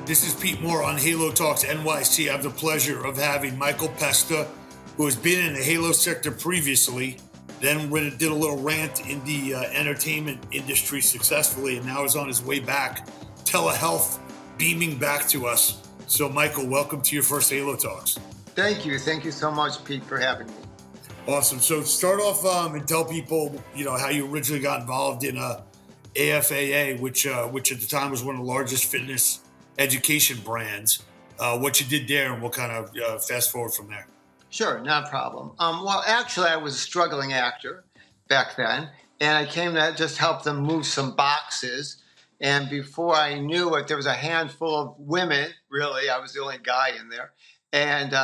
This is Pete Moore on Halo Talks NYC. I have the pleasure of having Michael Pesta, who has been in the Halo sector previously, then did a little rant in the entertainment industry successfully, and now is on his way back. Telehealth beaming back to us. So, Michael, welcome to your first Halo Talks. Thank you. Thank you so much, Pete, for having me. Awesome. So start off and tell people, how you originally got involved in AFAA, which at the time was one of the largest fitness education brands. What you did there, and we'll kind of fast forward from there. Sure, not a problem. Well, actually, I was a struggling actor back then, and I came to just help them move some boxes. And before I knew it, there was a handful of women, really. I was the only guy in there. And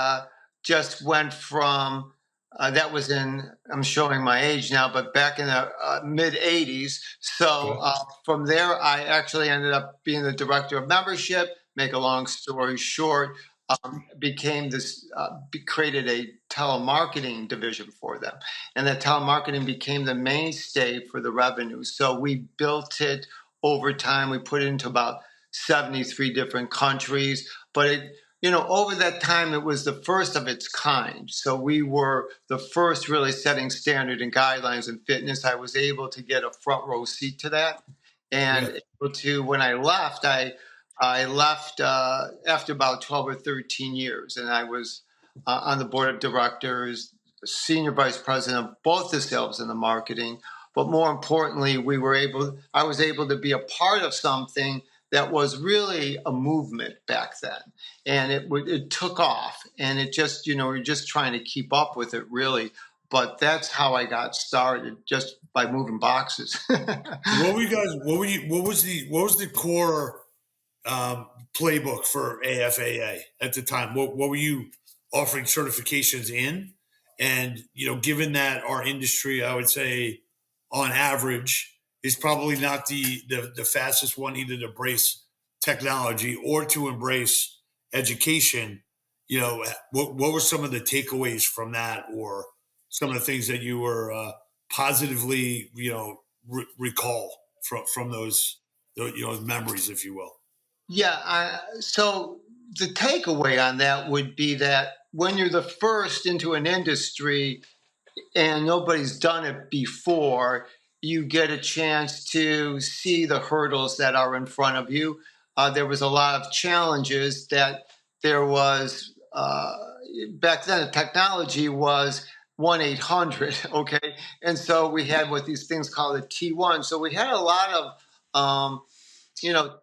just went from, that was I'm showing my age now, but back in the mid 80s. So from there, I actually ended up being the director of membership. Make a long story short, created a telemarketing division for them. And that telemarketing became the mainstay for the revenue. So we built it over time. We put it into about 73 different countries, but over that time, it was the first of its kind. So we were the first really setting standard and guidelines in fitness. I was able to get a front row seat to that. And when I left, I left after about 12 or 13 years. And I was on the board of directors, senior vice president of both the sales and the marketing. But more importantly, I was able to be a part of something that was really a movement back then. And it took off, and it just, we're just trying to keep up with it, really. But that's how I got started, just by moving boxes. What was the core playbook for AFAA at the time? What were you offering certifications in? And, given that our industry, I would say on average, is probably not the fastest one either to embrace technology or to embrace education. What were some of the takeaways from that, or some of the things that you were positively, recall from those memories, if you will? Yeah. So the takeaway on that would be that when you're the first into an industry and nobody's done it before, you get a chance to see the hurdles that are in front of you. There was a lot of challenges that there was back then. The technology was 1-800, okay? And so we had what these things called a T1. So we had a lot of,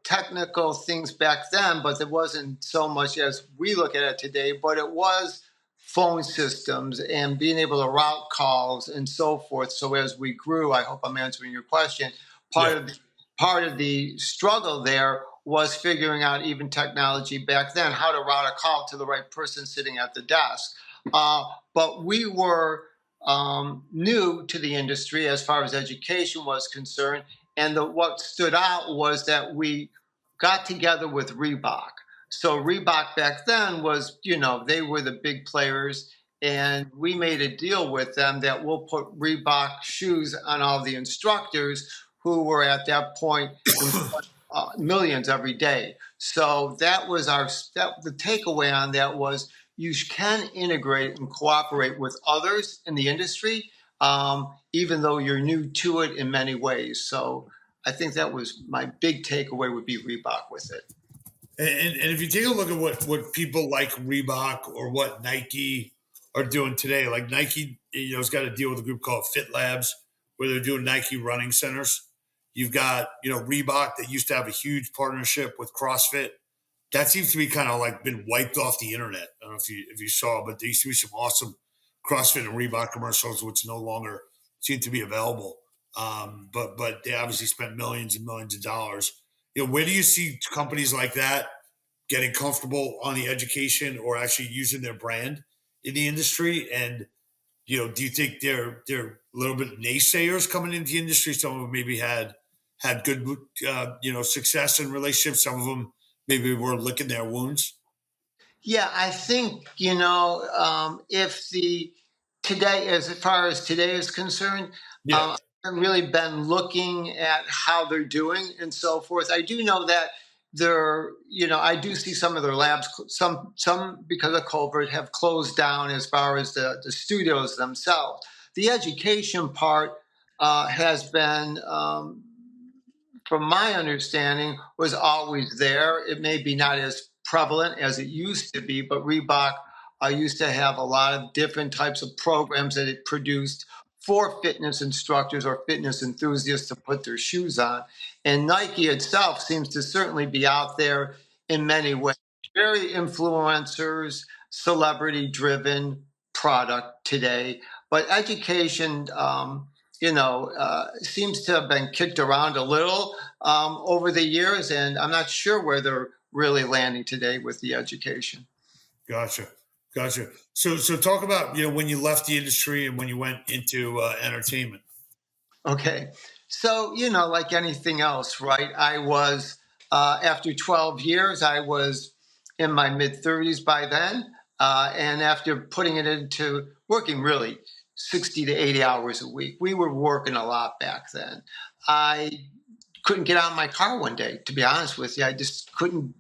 technical things back then, but there wasn't so much as we look at it today, but it was phone systems and being able to route calls and so forth. So as we grew, I hope I'm answering your question. Part of the struggle there was figuring out even technology back then, how to route a call to the right person sitting at the desk. But we were new to the industry as far as education was concerned. And what stood out was that we got together with Reebok. So Reebok back then was, they were the big players, and we made a deal with them that we'll put Reebok shoes on all the instructors who were at that point millions every day. So that was the takeaway on that was you can integrate and cooperate with others in the industry, even though you're new to it in many ways. So I think that was my big takeaway would be Reebok with it. And if you take a look at what people like Reebok or what Nike are doing today, like Nike, has got to deal with a group called Fit Labs, where they're doing Nike running centers. You've got, Reebok that used to have a huge partnership with CrossFit. That seems to be kind of like been wiped off the internet. I don't know if you saw, but there used to be some awesome CrossFit and Reebok commercials, which no longer seem to be available. But they obviously spent millions and millions of dollars. Where do you see companies like that getting comfortable on the education or actually using their brand in the industry? And, do you think they're a little bit naysayers coming into the industry? Some of them maybe had good, success in relationships. Some of them maybe were licking their wounds. Yeah, I think, if today, as far as today is concerned, I've really been looking at how they're doing and so forth. I do know that I do see some of their labs, some because of COVID have closed down as far as the studios themselves. The education part has been, from my understanding, was always there. It may be not as prevalent as it used to be, but Reebok used to have a lot of different types of programs that it produced for fitness instructors or fitness enthusiasts to put their shoes on. And Nike itself seems to certainly be out there in many ways. Very influencers, celebrity driven product today. But education, seems to have been kicked around a little over the years, and I'm not sure where they're really landing today with the education. Gotcha. Gotcha. So talk about, when you left the industry and when you went into entertainment. Okay. So, like anything else, right? I was, after 12 years, I was in my mid 30s by then. And after putting it into working really 60 to 80 hours a week, we were working a lot back then. I couldn't get out of my car one day, to be honest with you. I just couldn't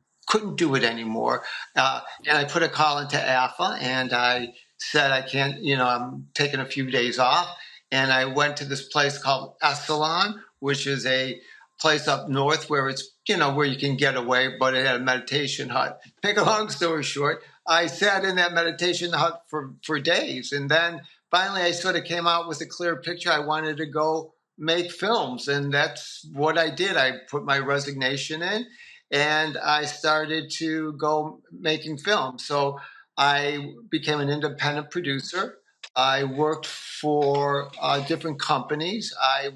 do it anymore. And I put a call into AFA and I said, I can't, I'm taking a few days off. And I went to this place called Essalon, which is a place up north where it's, where you can get away, but it had a meditation hut. Make a long story short, I sat in that meditation hut for days. And then finally I sort of came out with a clear picture. I wanted to go make films. And that's what I did. I put my resignation in and I started to go making films. So I became an independent producer. I worked for different companies. I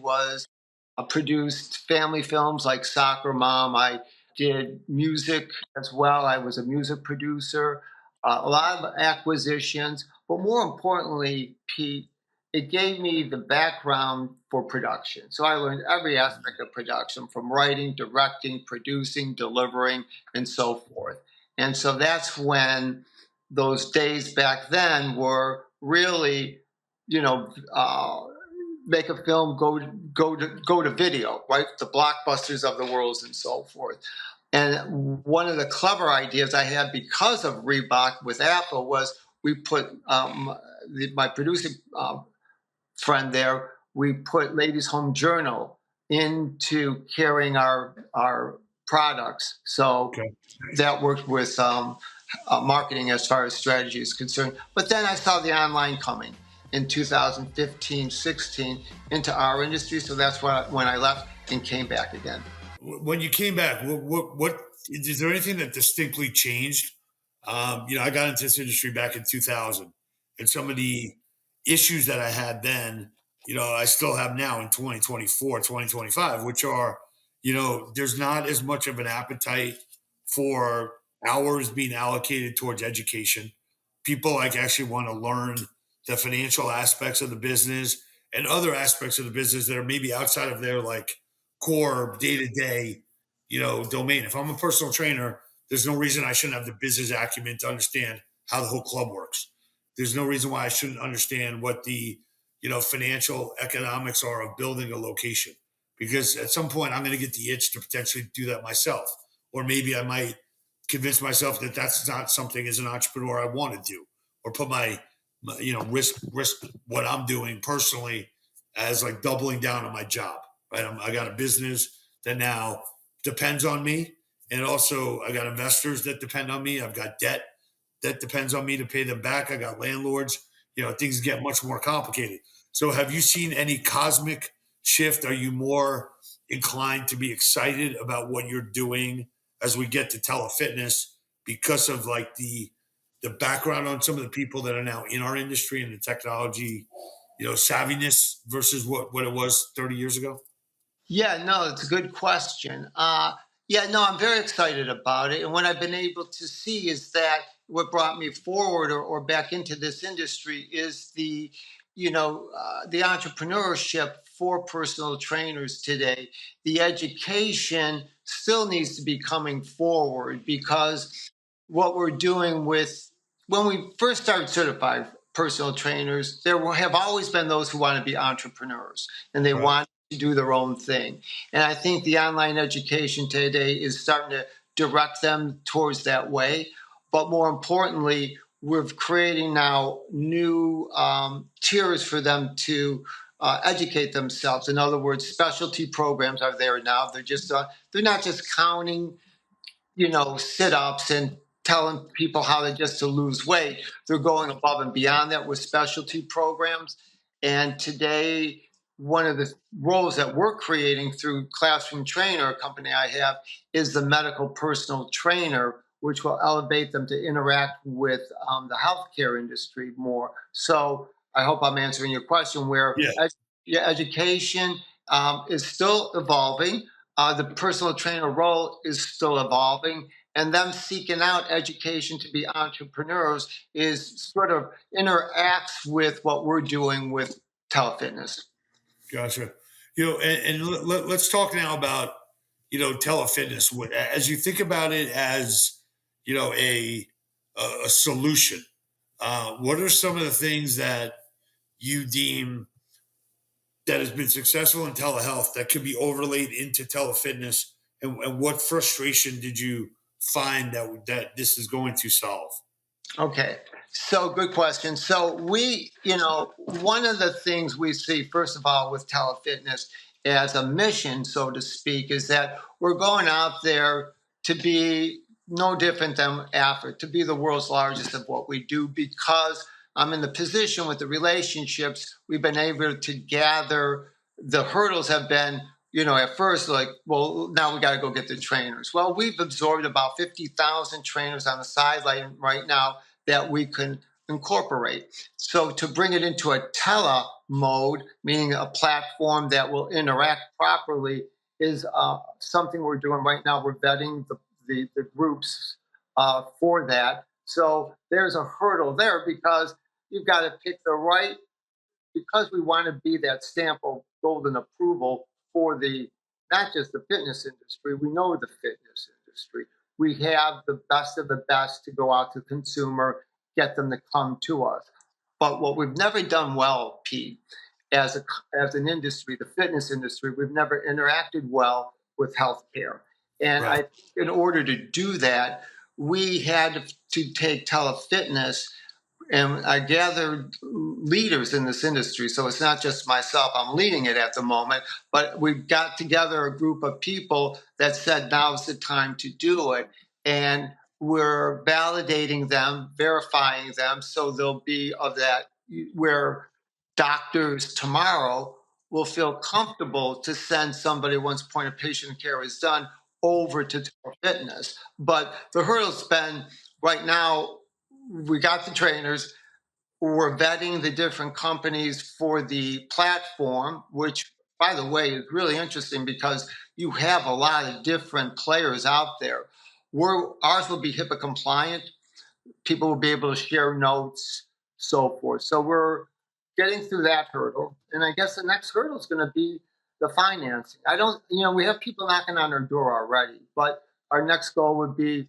produced family films like Soccer Mom. I did music as well. I was a music producer, a lot of acquisitions. But more importantly, Pete, it gave me the background for production. So I learned every aspect of production from writing, directing, producing, delivering, and so forth. And so that's when those days back then were really, you know, uh, make a film, go to video, right? The blockbusters of the world and so forth. And one of the clever ideas I had because of Reebok with Apple was we put my producing friend there. We put Ladies Home Journal into carrying our products. So Okay. that worked with marketing as far as strategy is concerned. But then I saw the online coming in 2015, 16 into our industry. So that's when I left and came back again. When you came back, what is there anything that distinctly changed? I got into this industry back in 2000, and some of the issues that I had then, I still have now in 2024, 2025, which are, there's not as much of an appetite for hours being allocated towards education. People like actually want to learn the financial aspects of the business and other aspects of the business that are maybe outside of their like core day to day, domain. If I'm a personal trainer, there's no reason I shouldn't have the business acumen to understand how the whole club works. There's no reason why I shouldn't understand what the, financial economics are of building a location. Because at some point, I'm going to get the itch to potentially do that myself, or maybe I might convince myself that that's not something as an entrepreneur I want to do, or put my risk what I'm doing personally as like doubling down on my job. Right, I got a business that now depends on me, and also I got investors that depend on me. I've got debt that depends on me to pay them back. I got landlords. Things get much more complicated. So, have you seen any cosmic shift? Are you more inclined to be excited about what you're doing as we get to Telefitness because of like the background on some of the people that are now in our industry and the technology, savviness versus what it was 30 years ago? Yeah, no, it's a good question. Yeah, no, I'm very excited about it. And what I've been able to see is that what brought me forward or back into this industry is the entrepreneurship for personal trainers today. The education still needs to be coming forward because what we're doing with when we first started certified personal trainers, have always been those who want to be entrepreneurs and they Right. want to do their own thing. And I think the online education today is starting direct them towards that way. But more importantly, we're creating now new tiers for them to educate themselves. In other words, specialty programs are there now. They're not just counting, sit-ups and telling people how to lose weight. They're going above and beyond that with specialty programs. And today, one of the roles that we're creating through Classroom Trainer, a company I have, is the medical personal trainer, which will elevate them to interact with the healthcare industry more. So I hope I'm answering your question. Where Yeah, education is still evolving, the personal trainer role is still evolving, and them seeking out education to be entrepreneurs is sort of interacts with what we're doing with Telefitness. gotcha. Let's talk now about telefitness. As you think about it as a solution, what are some of the things that you deem that has been successful in telehealth that could be overlaid into telefitness, and what frustration did you find that this is going to solve? Okay. So good question. So one of the things we see, first of all, with Telefitness as a mission, so to speak, is that we're going out there to be no different than Africa, to be the world's largest of what we do, because I'm in the position with the relationships we've been able to gather. The hurdles have been, at first, like, well, now we got to go get the trainers. Well, we've absorbed about 50,000 trainers on the sideline right now that we can incorporate. So to bring it into a tele mode, meaning a platform that will interact properly, is something we're doing right now. We're vetting the groups for that. So there's a hurdle there because you've got to pick the right, because we want to be that stamp of golden approval for the not just the fitness industry. We know the fitness industry. We have the best of the best to go out to consumer, get them to come to us. But what we've never done well, Pete, as an industry, the fitness industry, we've never interacted well with healthcare. And Right. I think in order to do that, we had to take telefitness, and I gathered leaders in this industry. So it's not just myself, I'm leading it at the moment, but we've got together a group of people that said now's the time to do it. And we're validating them, verifying them, so they'll be of that, where doctors tomorrow will feel comfortable to send somebody, once point of patient care is done, over to fitness. But the hurdle's been, right now, we got the trainers. We're vetting the different companies for the platform, which, by the way, is really interesting because you have a lot of different players out there. Ours will be HIPAA compliant. People will be able to share notes, so forth. So we're getting through that hurdle. And I guess the next hurdle is going to be the financing. I don't, we have people knocking on our door already, but our next goal would be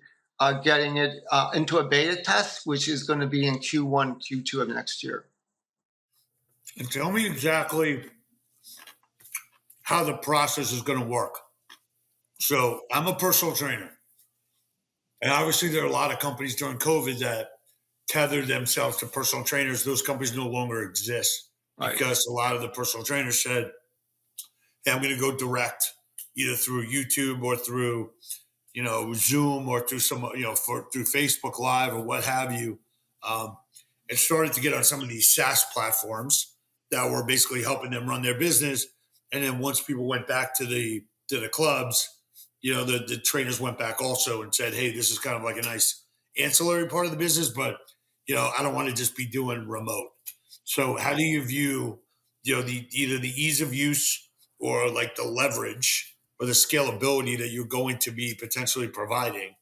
getting it into a beta test, which is going to be in Q1, Q2 of next year. And tell me exactly how the process is going to work. So I'm a personal trainer, and obviously there are a lot of companies during COVID that tethered themselves to personal trainers. Those companies no longer exist Right. because a lot of the personal trainers said, "Hey, I'm going to go direct, either through YouTube or through Zoom or through through Facebook Live or what have you." Um, it started to get on some of these SaaS platforms that were basically helping them run their business. And then once people went back to the clubs, the trainers went back also and said, "Hey, this is kind of like a nice ancillary part of the business, but I don't want to just be doing remote." So, how do you view either the ease of use or like the leverage or the scalability that you're going to be potentially providing,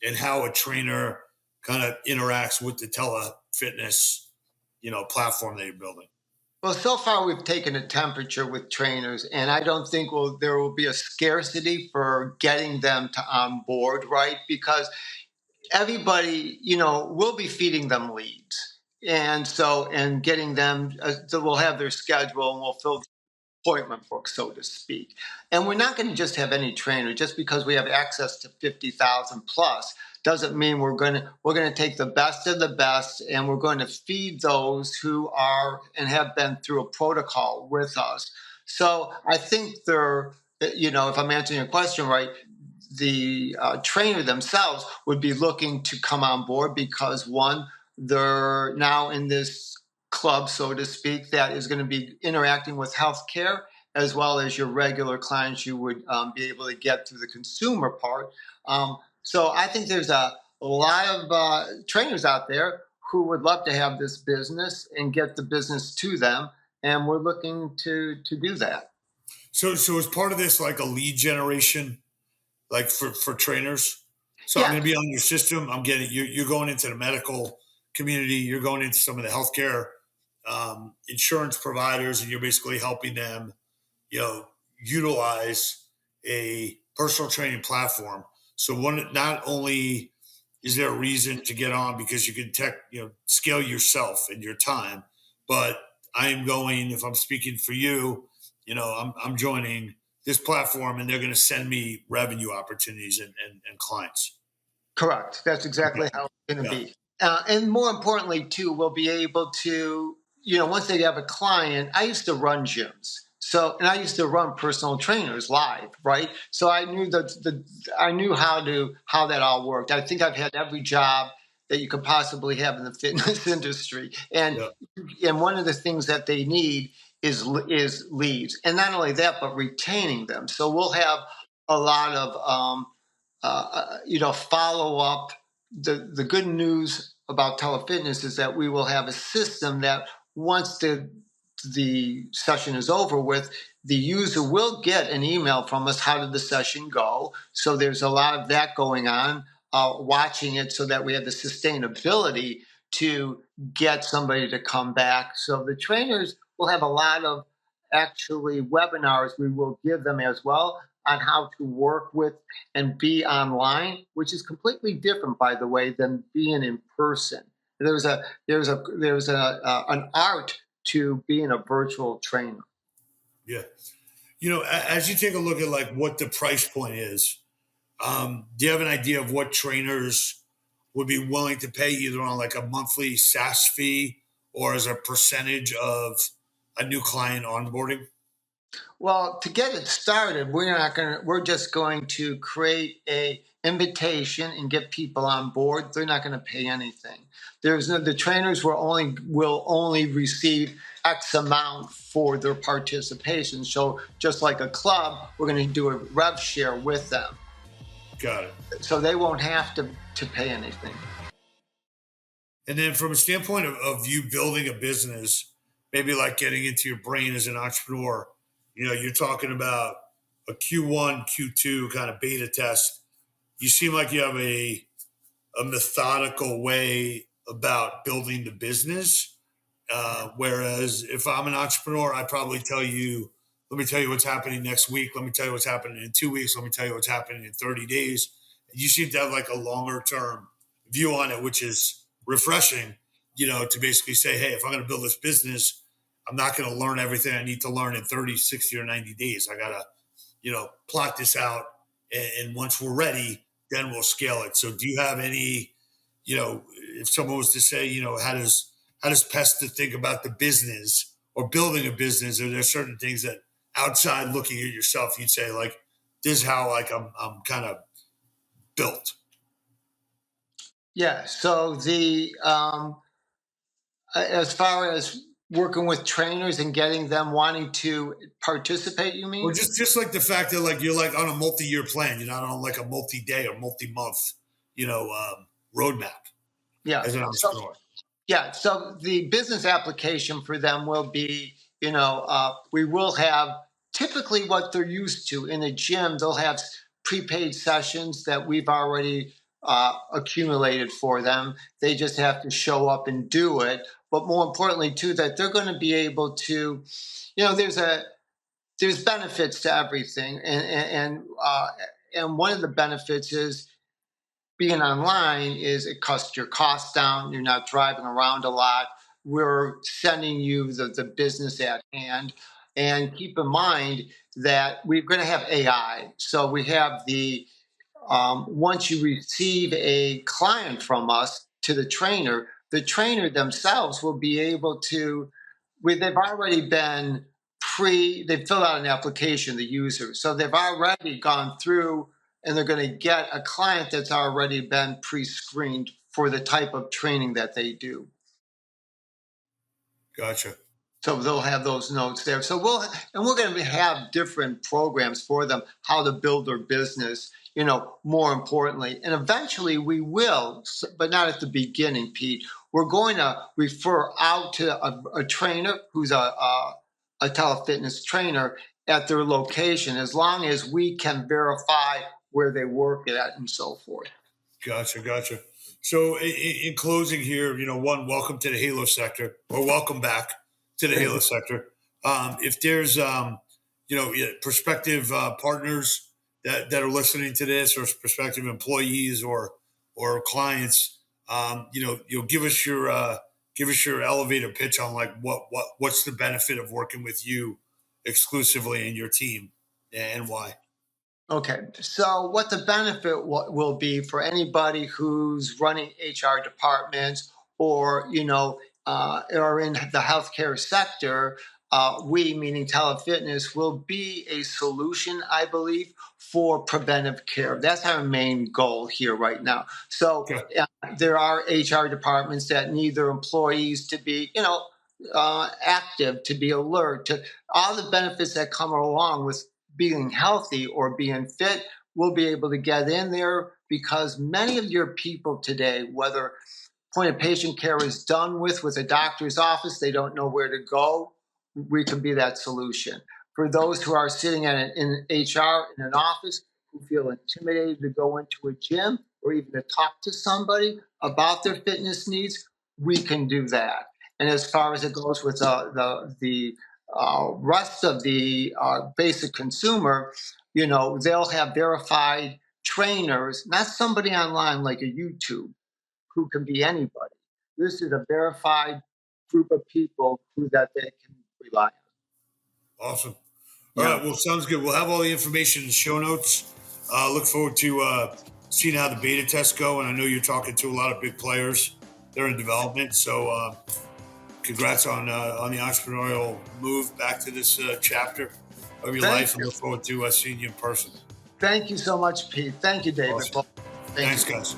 and how a trainer kind of interacts with the tele-fitness, platform that you're building? Well, so far we've taken a temperature with trainers, and I don't think there will be a scarcity for getting them to on board, right? Because everybody, we'll be feeding them leads. And so, and getting them, we'll have their schedule and we'll fill appointment book, so to speak. And we're not going to just have any trainer. Just because we have access to 50,000 plus doesn't mean we're going to take the best of the best, and we're going to feed those who are and have been through a protocol with us. So I think if I'm answering your question right, the trainer themselves would be looking to come on board because, one, they're now in this club, so to speak, that is going to be interacting with healthcare as well as your regular clients you would be able to get through the consumer part. So I think there's a lot of trainers out there who would love to have this business and get the business to them, and we're looking to do that. So is part of this like a lead generation, like for trainers? So I'm Yeah, going to be on your system. I'm getting you're going into the medical community. You're going into some of the healthcare insurance providers, and you're basically helping them, utilize a personal training platform. So one, not only is there a reason to get on because you can scale yourself and your time, but I am going, if I'm speaking for you, I'm joining this platform and they're going to send me revenue opportunities and clients. correct. That's exactly Okay. how it's going to Yeah. be. And more importantly, too, we'll be able to, once they have a client, I used to run gyms. So, and I used to run personal trainers live, right? So I knew I knew how that all worked. I think I've had every job that you could possibly have in the fitness industry, Yeah. and one of the things that they need is leads, and not only that, but retaining them. So we'll have a lot of follow up. The good news about Telefitness is that we will have a system that once the session is over with, the user will get an email from us. How did the session go? So there's a lot of that going on. Watching it so that we have the sustainability to get somebody to come back. So the trainers will have a lot of actually webinars we will give them as well on how to work with and be online, which is completely different, by the way, than being in person. There's an art to being a virtual trainer. Yeah. As you take a look at like what the price point is, do you have an idea of what trainers would be willing to pay either on like a monthly SaaS fee or as a percentage of a new client onboarding? Well, to get it started, we're just going to create a invitation and get people on board. They're not going to pay anything. The trainers will only receive X amount for their participation. So just like a club, we're going to do a rev share with them. Got it. So they won't have to pay anything. And then from a standpoint of you building a business, maybe like getting into your brain as an entrepreneur, you're talking about a Q1, Q2 kind of beta test. You seem like you have a methodical way about building the business. Whereas if I'm an entrepreneur, I probably tell you, let me tell you what's happening next week. Let me tell you what's happening in 2 weeks. Let me tell you what's happening in 30 days. And you seem to have like a longer term view on it, which is refreshing, to basically say, hey, if I'm going to build this business, I'm not going to learn everything I need to learn in 30, 60, or 90 days. I got to, plot this out. And once we're ready, then we'll scale it. So do you have any, if someone was to say, how does Pesta think about the business or building a business? Are there certain things that outside looking at yourself, you'd say like, this is how like I'm kind of built? Yeah. So as far as working with trainers and getting them wanting to participate, you Or mean? just like the fact that like you're like on a multi-year plan, you're not on like a multi-day or multi-month, roadmap Yeah. as an So entrepreneur. yeah. So the business application for them will be, we will have typically what they're used to in a gym. They'll have prepaid sessions that we've already accumulated for them. They just have to show up and do it. But more importantly, too, that they're going to be able to, there's benefits to everything, and one of the benefits is being online is it cuts your costs down. You're not driving around a lot. We're sending you the business at hand. And keep in mind that we're going to have AI. So we have the once you receive a client from us to the trainer themselves will be able to, they've already been they've filled out an application, the user. So they've already gone through and they're going to get a client that's already been pre screened for the type of training that they do. Gotcha. So they'll have those notes there. So we're going to have different programs for them, how to build their business, more importantly. And eventually we will, but not at the beginning, Pete. We're going to refer out to a trainer who's a Telefitness trainer at their location, as long as we can verify where they work at and so forth. Gotcha. So, in closing here, one, welcome to the Halo sector, or welcome back to the Halo sector. If there's, prospective partners that are listening to this, or prospective employees or clients, you'll give us your elevator pitch on like what's the benefit of working with you exclusively and your team, and why. Okay, so what the benefit will be for anybody who's running HR departments or are in the healthcare sector, we, meaning Telefitness, will be a solution, I believe, for preventive care. That's our main goal here right now. So Okay. there are HR departments that need their employees to be, active, to be alert, to all the benefits that come along with being healthy or being fit. Will be able to get in there because many of your people today, whether point of patient care is done with a doctor's office, they don't know where to go, we can be that solution. For those who are sitting in HR in an office who feel intimidated to go into a gym or even to talk to somebody about their fitness needs, we can do that. And as far as it goes with the rest of the basic consumer, they'll have verified trainers, not somebody online like a YouTube who can be anybody. This is a verified group of people that they can rely on. Awesome. All Yeah. right. Well, sounds good. We'll have all the information in the show notes. Look forward to seeing how the beta tests go. And I know you're talking to a lot of big players. They're in development. So congrats on the entrepreneurial move back to this chapter of your Thank life. And you. look forward to seeing you in person. Thank you so much, Pete. Thank you, David. Awesome. Thank Thanks, you. guys.